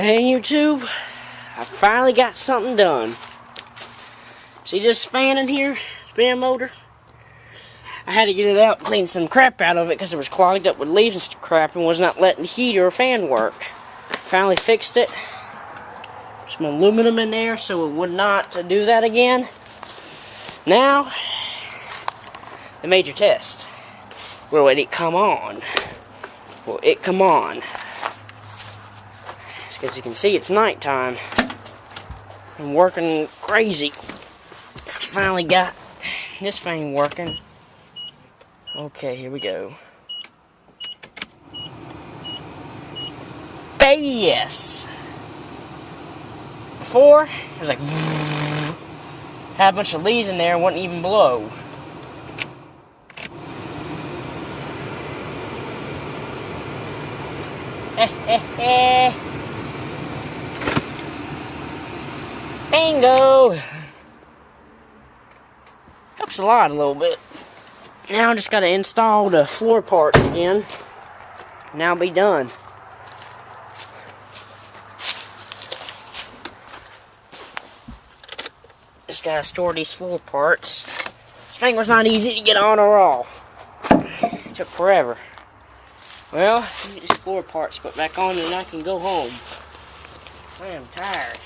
Hey YouTube, I finally got something done. See this fan in here, fan motor? I had to get it out and clean some crap out of it because it was clogged up with leaves and crap and was not letting the heater or fan work. Finally fixed it. Some aluminum in there so it would not do that again. Now, the major test. Will it come on? Will it come on? As you can see, it's nighttime. I'm working crazy. Finally got this thing working. Okay, here we go. Baby, yes. Before, it was like had a bunch of leaves in there, wouldn't even blow. Bingo! Helps a lot a little bit. Now I just gotta install the floor parts again. Now I'll be done. Just gotta store these floor parts. This thing was not easy to get on or off. It took forever. Well, let me get these floor parts put back on and I can go home. I am tired.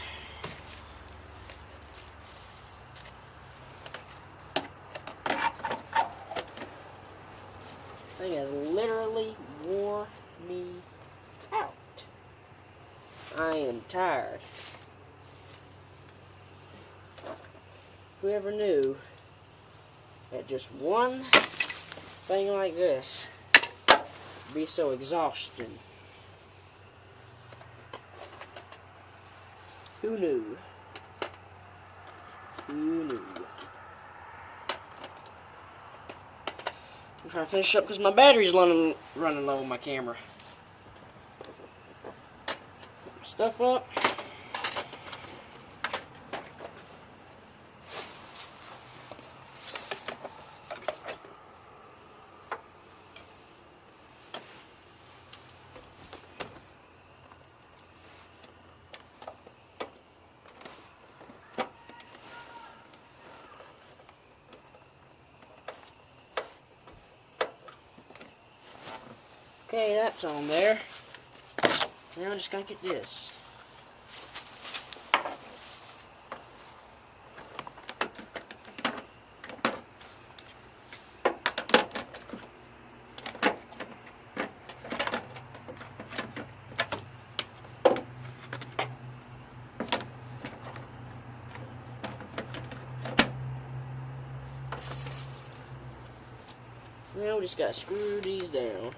This thing has literally wore me out. I am tired. Whoever knew that just one thing like this would be so exhausting? Who knew? Who knew? I'm trying to finish up because my battery's running low on my camera. Put my stuff up. Okay, that's on there. Now I just gotta get this. Now we just gotta screw these down.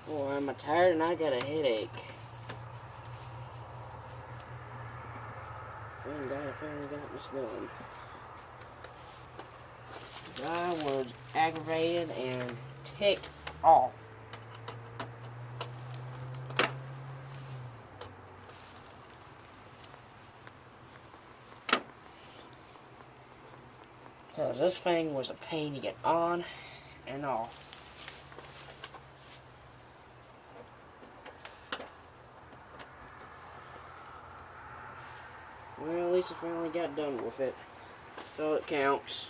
Boy, I'm tired and I got a headache. Thank God I finally got this done. I was aggravated and ticked off. Because this thing was a pain to get on and off. Well, at least I finally got done with it. So it counts.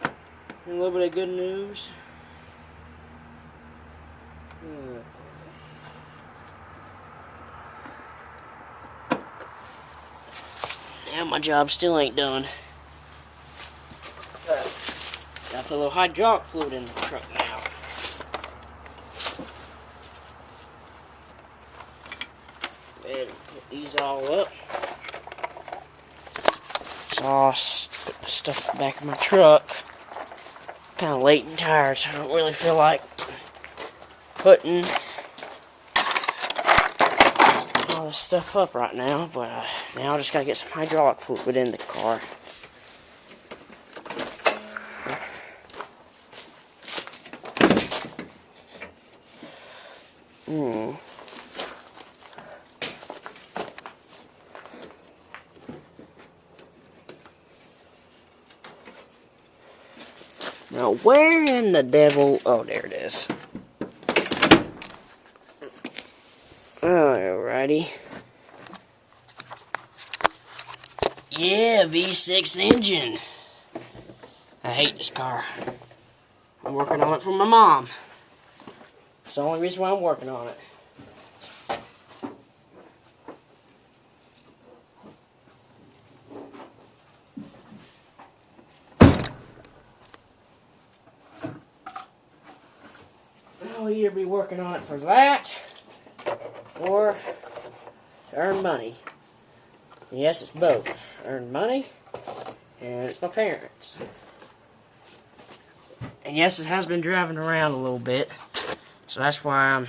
And a little bit of good news. Now my job still ain't done. Gotta put a little hydraulic fluid in the truck now. Put these all up. So I'll put the stuff back in my truck. Kind of late and tired, so I don't really feel like putting all this stuff up right now. But now I just gotta get some hydraulic fluid in the car. Now where in the devil... Oh, there it is. Alrighty. Yeah, V6 engine. I hate this car. I'm working on it for my mom. It's the only reason why I'm working on it. I'll either be working on it for that, or to earn money. Yes, it's both. Earn money, and it's my parents. And yes, it has been driving around a little bit, so that's why I'm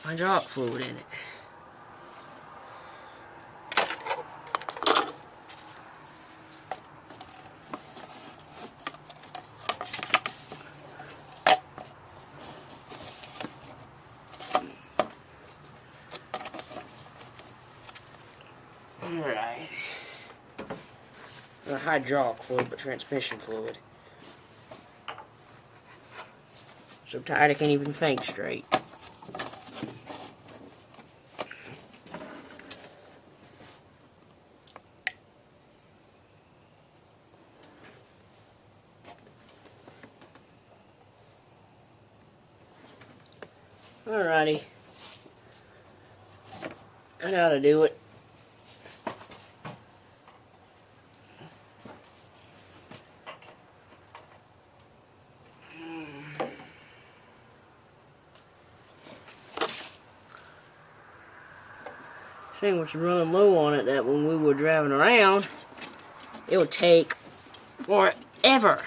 hydraulic fluid in it. Alright. Not hydraulic fluid, but transmission fluid. So tired I can't even think straight. Alrighty. That ought to do it. Thing was running low on it that when we were driving around, it would take forever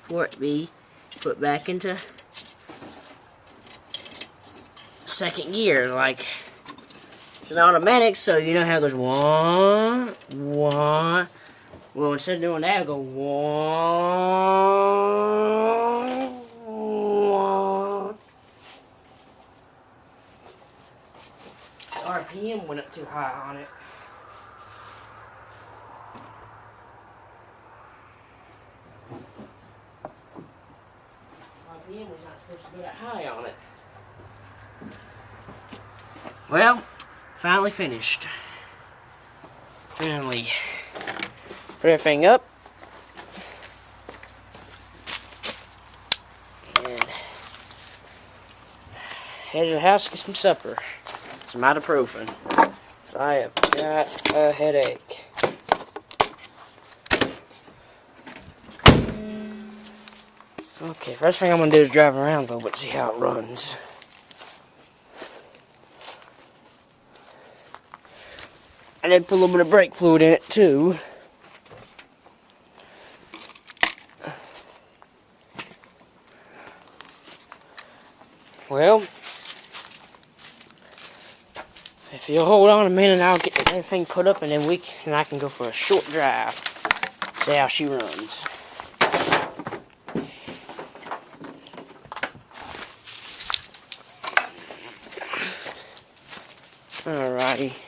for it to be put back into second gear. Like, it's an automatic, so you know how it goes one. Well, instead of doing that, it'll go one. RPM went up too high on it. RPM was not supposed to go that high on it. Well, finally finished. Finally put everything up. And head to the house to get some supper. Some ibuprofen. So I have got a headache. Okay, first thing I'm going to do is drive around a little bit, see how it runs. I did put a little bit of brake fluid in it too. Well, if you'll hold on a minute, I'll get everything put up, and then I can go for a short drive. See how she runs. Alrighty.